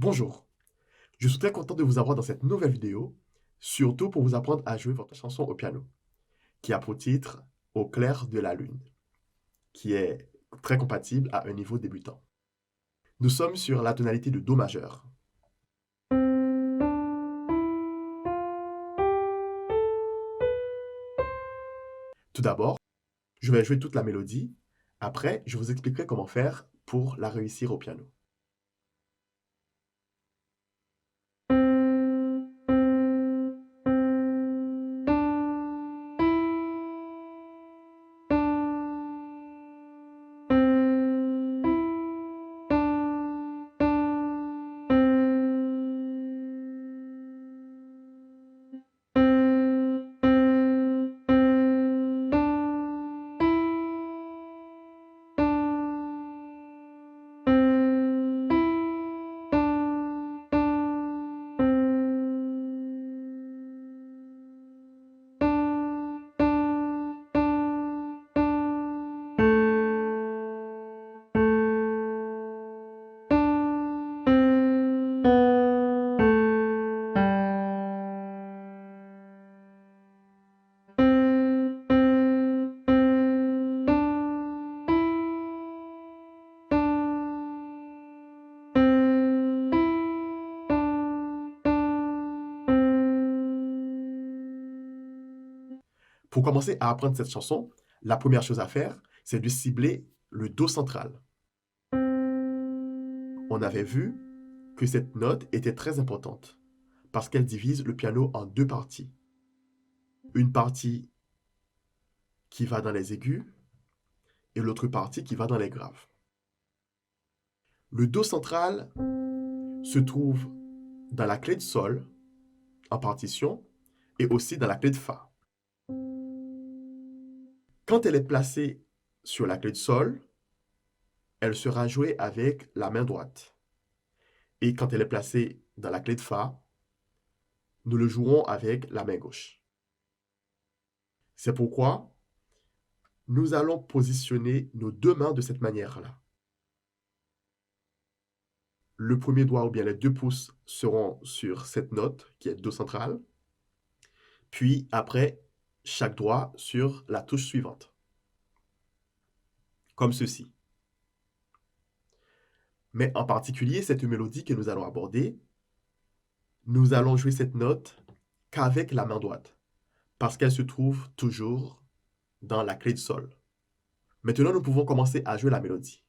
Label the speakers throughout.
Speaker 1: Bonjour, je suis très content de vous avoir dans cette nouvelle vidéo, surtout pour vous apprendre à jouer votre chanson au piano, qui a pour titre Au clair de la lune, qui est très compatible à un niveau débutant. Nous sommes sur la tonalité de Do majeur. Tout d'abord, je vais jouer toute la mélodie, après je vous expliquerai comment faire pour la réussir au piano. Pour commencer à apprendre cette chanson, la première chose à faire, c'est de cibler le Do central. On avait vu que cette note était très importante parce qu'elle divise le piano en deux parties. Une partie qui va dans les aigus et l'autre partie qui va dans les graves. Le Do central se trouve dans la clé de Sol en partition et aussi dans la clé de Fa. Quand elle est placée sur la clé de Sol, elle sera jouée avec la main droite. Et quand elle est placée dans la clé de Fa, nous le jouerons avec la main gauche. C'est pourquoi nous allons positionner nos deux mains de cette manière-là. Le premier doigt ou bien les deux pouces seront sur cette note qui est Do central. Puis après, chaque doigt sur la touche suivante. Comme ceci. Mais en particulier, cette mélodie que nous allons aborder, nous allons jouer cette note qu'avec la main droite, parce qu'elle se trouve toujours dans la clé de Sol. Maintenant, nous pouvons commencer à jouer la mélodie.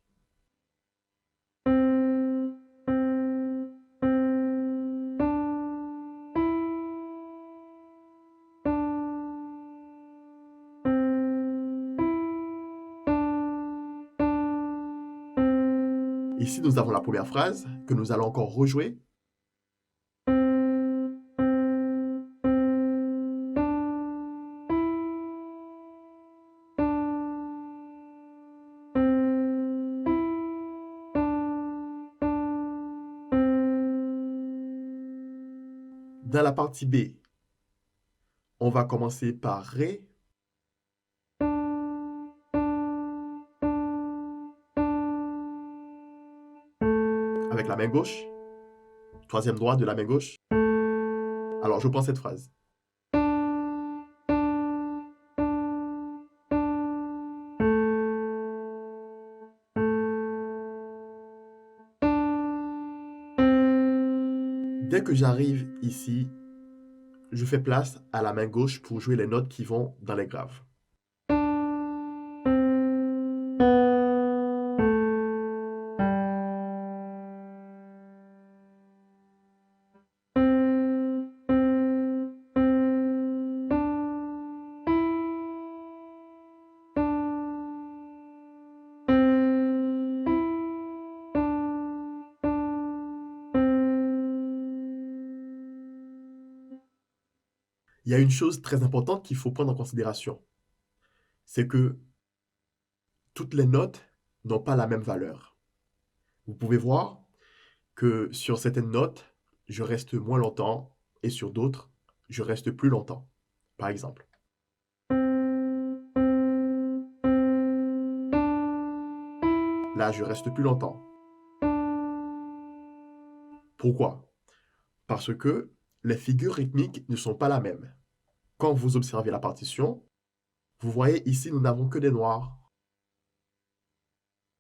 Speaker 1: Ici, nous avons la première phrase que nous allons encore rejouer. Dans la partie B, on va commencer par Ré. Avec la main gauche. Troisième doigt de la main gauche. Alors, je prends cette phrase. Dès que j'arrive ici, je fais place à la main gauche pour jouer les notes qui vont dans les graves. Il y a une chose très importante qu'il faut prendre en considération. C'est que toutes les notes n'ont pas la même valeur. Vous pouvez voir que sur certaines notes, je reste moins longtemps et sur d'autres, je reste plus longtemps. Par exemple. Là, je reste plus longtemps. Pourquoi? Parce que les figures rythmiques ne sont pas la même. Quand vous observez la partition, vous voyez ici, nous n'avons que des noirs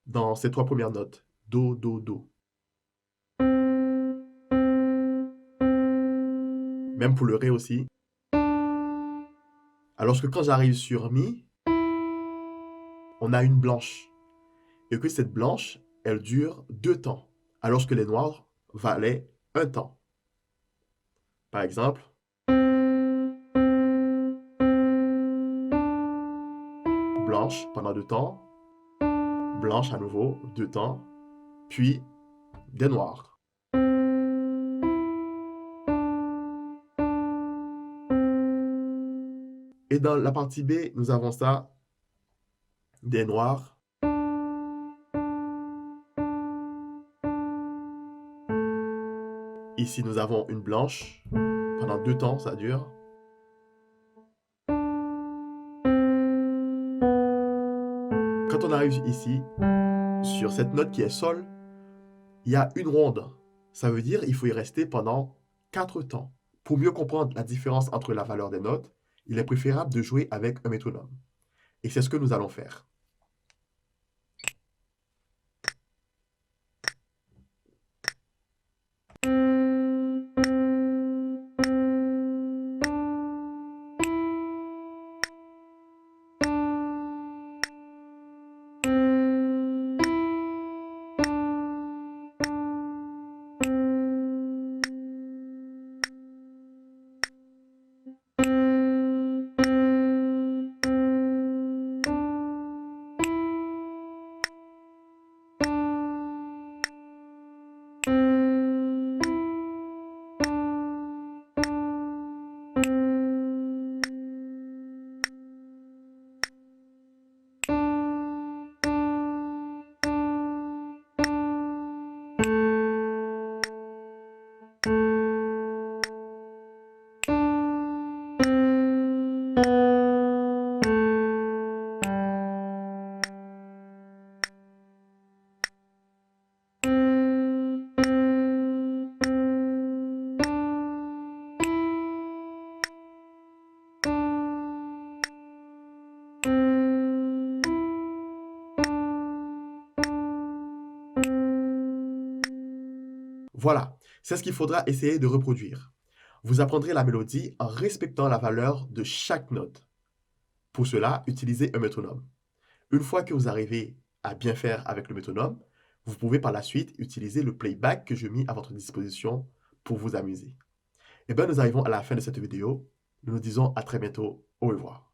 Speaker 1: dans ces 3 premières notes. Do, do, do. Même pour le ré aussi. Alors que quand j'arrive sur mi, on a une blanche. Et que cette blanche, elle dure 2 temps. Alors que les noirs valaient 1 temps. Par exemple, blanche pendant 2 temps, blanche à nouveau, 2 temps, puis des noirs. Et dans la partie B, nous avons ça, des noirs. Ici, nous avons une blanche. Pendant 2 temps, ça dure. Quand on arrive ici, sur cette note qui est sol, il y a une ronde. Ça veut dire qu'il faut y rester pendant 4 temps. Pour mieux comprendre la différence entre la valeur des notes, il est préférable de jouer avec un métronome. Et c'est ce que nous allons faire. Voilà, c'est ce qu'il faudra essayer de reproduire. Vous apprendrez la mélodie en respectant la valeur de chaque note. Pour cela, utilisez un métronome. Une fois que vous arrivez à bien faire avec le métronome, vous pouvez par la suite utiliser le playback que je mis à votre disposition pour vous amuser. Et bien, nous arrivons à la fin de cette vidéo. Nous nous disons à très bientôt. Au revoir.